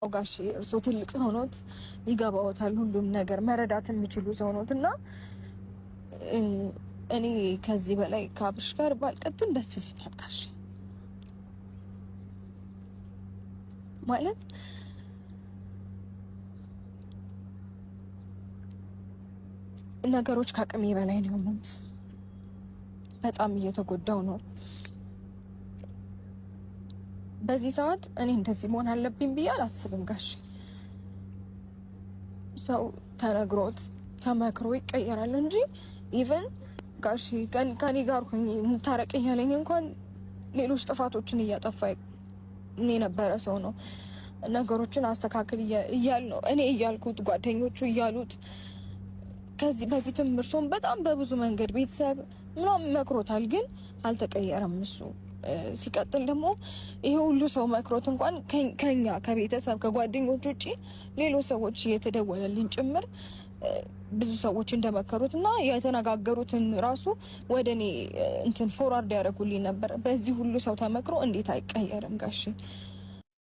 ጋሽ እርሶ ትልቅ ሰው ኖት፣ ይገባዎታል ሁሉም ነገር መረዳት የሚችሉ ሰው ኖት እና እኔ ከዚህ በላይ ከአብርሽ ጋር ባልቀጥል ደስ ይለኛል ጋሽ። ማለት ነገሮች ከአቅሜ በላይ ነው የሆኑት። በጣም እየተጎዳው ነው። በዚህ ሰዓት እኔ እንደዚህ መሆን አለብኝ ብዬ አላስብም ጋሽ። ሰው ተነግሮት ተመክሮ ይቀየራል እንጂ ኢቭን ጋሽ ከኔ ጋር ሆኜ ታረቅ እያለኝ እንኳን ሌሎች ጥፋቶችን እያጠፋ የነበረ ሰው ነው። ነገሮችን አስተካክል እያል ነው እኔ እያልኩት ጓደኞቹ እያሉት ከዚህ በፊትም እርሶም በጣም በብዙ መንገድ ቤተሰብ ምናምን መክሮታል፣ ግን አልተቀየረም እሱ። ሲቀጥል ደግሞ ይሄ ሁሉ ሰው መክሮት እንኳን ከኛ ከቤተሰብ ከጓደኞች ውጪ ሌሎች ሰዎች እየተደወለልን ጭምር ብዙ ሰዎች እንደመከሩትና የተነጋገሩትን ራሱ ወደ እኔ እንትን ፎርዋርድ ያደረጉልኝ ነበር። በዚህ ሁሉ ሰው ተመክሮ እንዴት አይቀየርም ጋሽ?